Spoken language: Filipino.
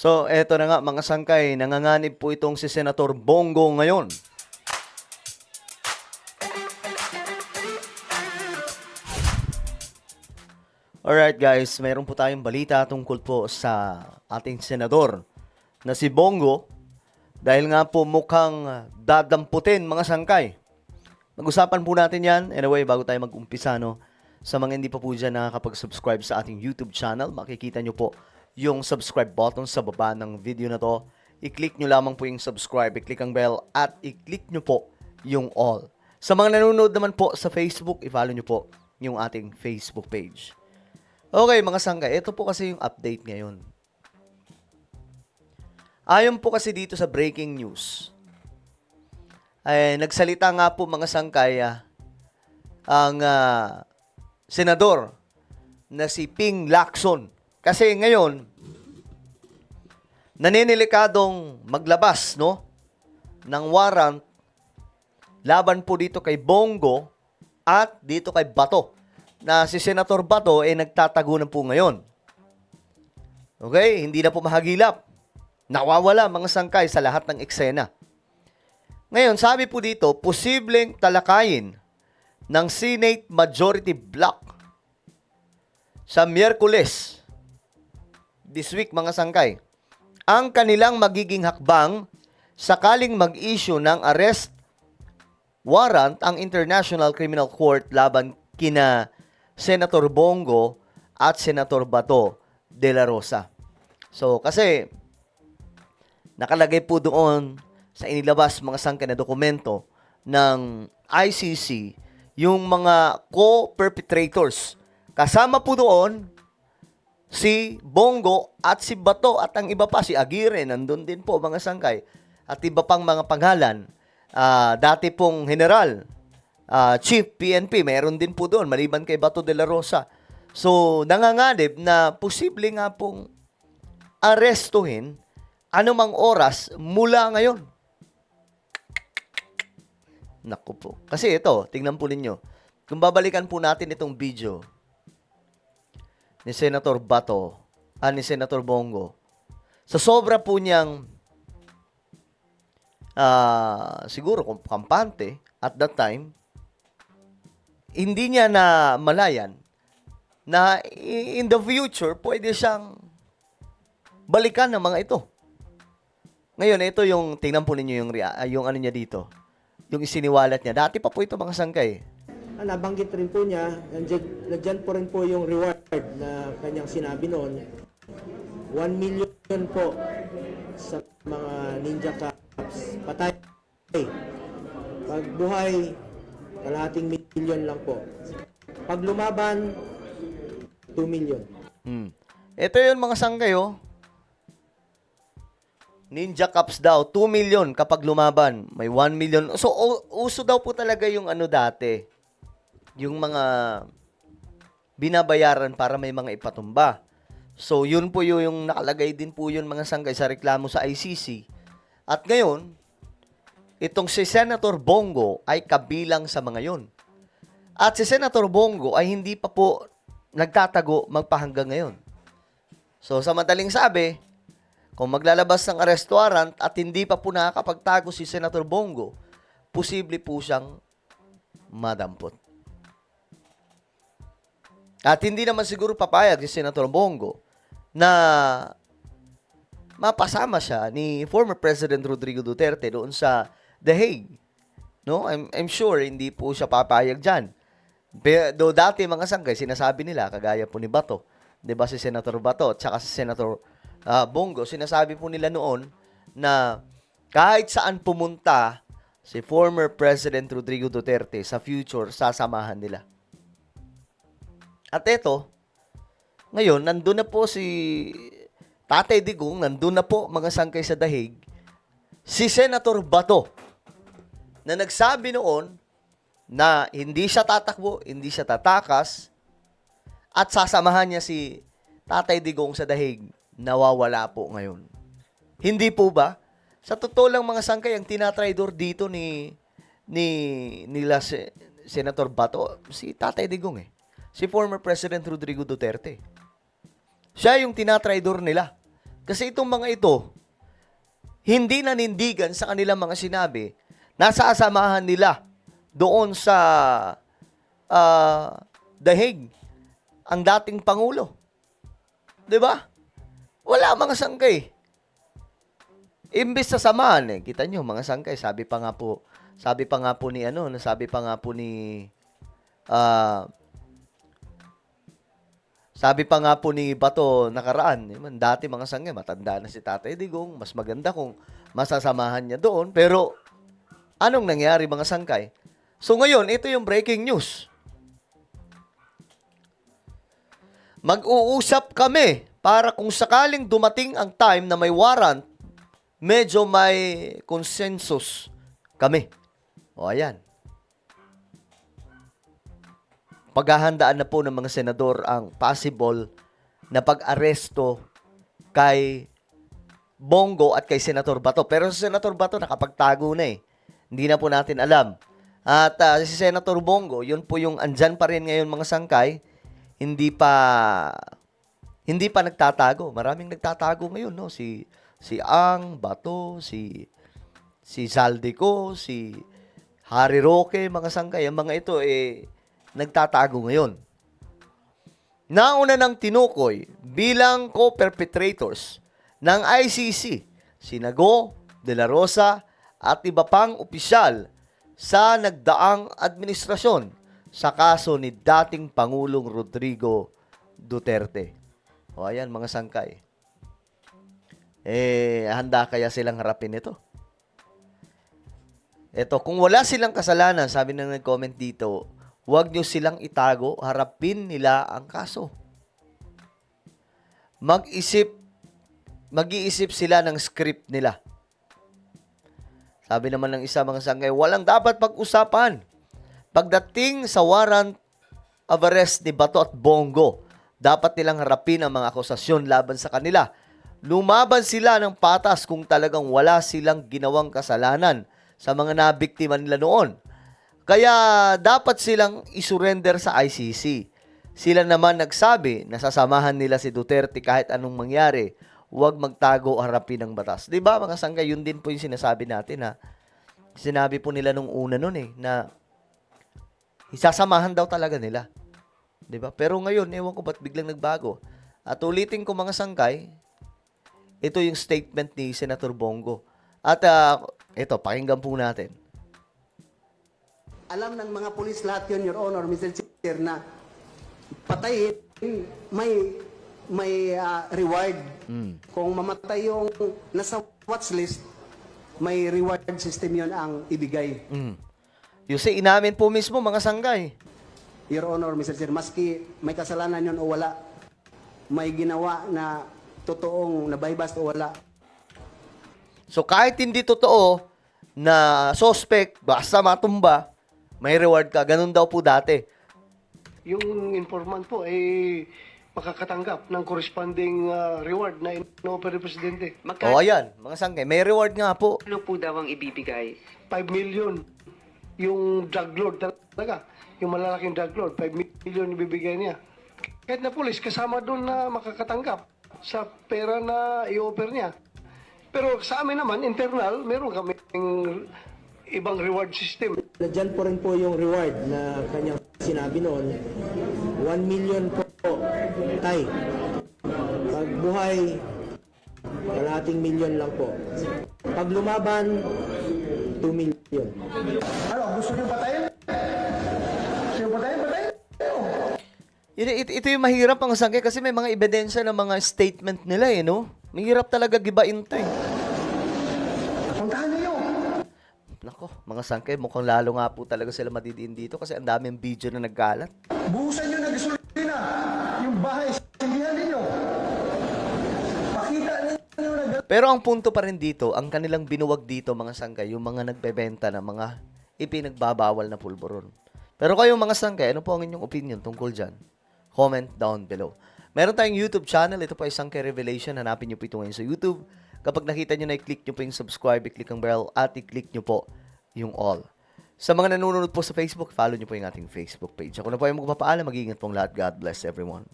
So, eto na nga mga sangkay, nanganganib po itong si Senator Bongo ngayon. Alright guys, mayroon po tayong balita tungkol po sa ating senador na si Bongo dahil nga po mukhang dadamputin mga sangkay. Mag-usapan po natin yan. Anyway, bago tayo mag-umpisa, no, sa mga hindi pa po dyan nakakapag-subscribe sa ating YouTube channel, makikita nyo po yung subscribe button sa baba ng video na to. I-click nyo lamang po yung subscribe, i-click ang bell, at i-click nyo po yung all. Sa mga nanonood naman po sa Facebook, i-follow nyo po yung ating Facebook page. Okay, mga sangkay, ito po kasi yung update ngayon. Ayon po kasi dito sa breaking news, ay nagsalita nga po mga sangkay ang senador na si Ping Lacson. Kasi ngayon, naninilikadong maglabas, no, ng warrant laban po dito kay Bongo at dito kay Bato. Na si Senator Bato nagtatago na po ngayon. Okay? Hindi na po mahagilap. Nawawala mga sangkay sa lahat ng eksena. Ngayon, sabi po dito, posibleng talakayin ng Senate Majority Block sa Miyerkules this week mga sangkay ang kanilang magiging hakbang sakaling mag-issue ng arrest warrant ang International Criminal Court laban kina Senator Bongo at Senator Bato de la Rosa. So, kasi nakalagay po doon sa inilabas mga sangkay na dokumento ng ICC yung mga co-perpetrators. Kasama po doon si Bongo at si Bato at ang iba pa, si Aguirre, nandun din po mga sangkay. At iba pang mga pangalan. Dati pong general, Chief PNP, meron din po doon, maliban kay Bato de la Rosa. So, nanganganib na posible nga pong arestuhin anumang oras mula ngayon. Naku po. Kasi ito, tingnan po ninyo. Kung babalikan po natin itong video ni Senator Bato, ni Senator Bongo, sa sobra po niyang siguro kampante at that time, hindi niya na malayan na in the future, pwede siyang balikan ng mga ito. Ngayon, ito yung, tingnan po ninyo yung ano niya dito. Yung isiniwalat niya. Dati pa po ito mga sangkay. Nabanggit rin po niya, nandiyan po rin po yung reward na kanyang sinabi noon. 1 million po sa mga ninja cops. Patay. Pag buhay, kalahating milyon lang po. Pag lumaban, 2 million. Ito yun mga sangkay, oh. Ninja Cups daw, 2 million kapag lumaban. May 1 million. So, uso daw po talaga yung ano dati. Yung mga binabayaran para may mga ipatumba. So, yun po yung nakalagay din po yun mga sangkay sa reklamo sa ICC. At ngayon, itong si Senator Bongo ay kabilang sa mga yun. At si Senator Bongo ay hindi pa po nagtatago magpahanggang ngayon. So, sa madaling sabi, kung maglalabas ng arrest warrant at hindi pa po nakakapagtago si Senator Bongo, posible po siyang madampot. At hindi naman siguro papayag si Senator Bongo na mapasama siya ni former President Rodrigo Duterte doon sa The Hague. No? I'm sure hindi po siya papayag dyan. Do dati mga sangkay, sinasabi nila, kagaya po ni Bato, 'di ba si Senator Bato at saka si Senator Bongo, sinasabi po nila noon na kahit saan pumunta si former President Rodrigo Duterte sa future, sasamahan nila. At eto, ngayon, nandun na po si Tatay Digong, nandun na po mga sangkay sa dahig, si Senator Bato, na nagsabi noon na hindi siya tatakbo, hindi siya tatakas, at sasamahan niya si Tatay Digong sa dahig, nawawala po ngayon. Hindi po ba? Sa totoo lang mga sangkay, ang tinatraidor dito nila Senator Bato, si Tatay Digong si former President Rodrigo Duterte. Siya yung tinatraidor nila. Kasi itong mga ito, hindi nanindigan sa kanilang mga sinabi, nasasamahan nila doon sa dahig ang dating Pangulo. 'Di ba? Wala mga sangkay. Imbis sa samahan kita nyo mga sangkay, sabi pa nga po ah, sabi pa nga po ni Bato nakaraan, dati mga sangkay, matanda na si Tatay Digong, mas maganda kung masasamahan niya doon. Pero, anong nangyari mga sangkay? So ngayon, ito yung breaking news. Mag-uusap kami para kung sakaling dumating ang time na may warrant, medyo may consensus kami. O ayan. Paghahandaan na po ng mga senador ang possible na pag-aresto kay Bongo at kay Senator Bato. Pero si Senator Bato nakapagtago na eh. Hindi na po natin alam. At si Senator Bongo, yun po yung andyan pa rin ngayon mga sangkay, hindi pa nagtatago. Maraming nagtatago ngayon, no? Si Ang, Bato, si Zaldico, si Harry Roque, mga sangkay. Ang mga ito nagtatago ngayon. Nauna ng tinukoy bilang co-perpetrators ng ICC, sina Go, De La Rosa at iba pang opisyal sa nagdaang administrasyon sa kaso ni dating Pangulong Rodrigo Duterte. O ayan mga sangkay. Handa kaya silang harapin ito? Ito, kung wala silang kasalanan, sabi nang nag-comment dito, huwag nyo silang itago, harapin nila ang kaso. Mag-iisip sila ng script nila. Sabi naman ng isa mga sangkay, walang dapat pag-usapan. Pagdating sa warrant of arrest ni Bato at Bongo, dapat nilang harapin ang mga akusasyon laban sa kanila. Lumaban sila ng patas kung talagang wala silang ginawang kasalanan sa mga nabiktima nila noon. Kaya dapat silang isurrender sa ICC. Sila naman nagsabi na sasamahan nila si Duterte kahit anong mangyari. Huwag magtago, harapin ang batas. Diba mga sangkay, yun din po yung sinasabi natin ha. Sinabi po nila nung una nun na isasamahan daw talaga nila. Diba? Pero ngayon, ewan ko ba't biglang nagbago. At ulitin ko mga sangkay, ito yung statement ni Senator Bongo. At ito, pakinggan po natin. Alam ng mga pulis lahat yun, Your Honor, Mr. Chair, na patayin, may reward. Kung mamatay yung nasa watchlist, may reward system yun ang ibigay. You see, inamin po mismo mga sanggay. Your Honor, Mr. Chair, maski may kasalanan yun o wala, may ginawa na totoong nabaybas o wala. So kahit hindi totoo na suspect, basta matumba, may reward ka. Ganun daw po dati. Yung informant po ay makakatanggap ng corresponding reward na in-offer ni Presidente. O ayan, mga sanggay, may reward nga po. Ano po daw ang ibibigay? 5 million yung drug lord talaga. Yung malalaking drug lord, 5 million ibibigay niya. Kahit na pulis, kasama doon na makakatanggap sa pera na i-offer niya. Pero sa amin naman, internal, meron kaming ibang reward system. Diyan po rin po yung reward na kanyang sinabi noon. 1 million po, tay. Pag buhay, kalahating milyon lang po. Pag lumaban, 2 million. Ano, gusto niyo patayin? Gusto niyo patayin? Patayin! Ito yung mahirap mga sanggay kasi may mga ebidensya ng mga statement nila no? Mahirap talaga gibain to Puntahan niyo! Nako, mga sangkay, mukhang lalo nga po talaga sila madidiin dito kasi ang daming video na nagkalat. Buhusan niyo ng gasolina yung bahay, sindihan ninyo. Pakita ninyo na Pero ang punto pa rin dito, ang kanilang binuwag dito, mga sangkay, yung mga nagbebenta ng mga ipinagbabawal na pulburon. Pero kayong mga sangkay, ano po ang inyong opinion tungkol dyan? Comment down below. Meron tayong YouTube channel. Ito po ay Sangkay Revelation. Hanapin nyo po ito ngayon sa YouTube. Kapag nakita nyo na, i-click nyo po yung subscribe, i-click ang bell, at i-click nyo po yung all. Sa mga nanonood po sa Facebook, follow nyo po yung ating Facebook page. Ako na po ay magpapaalam. Mag-iingat pong lahat. God bless everyone.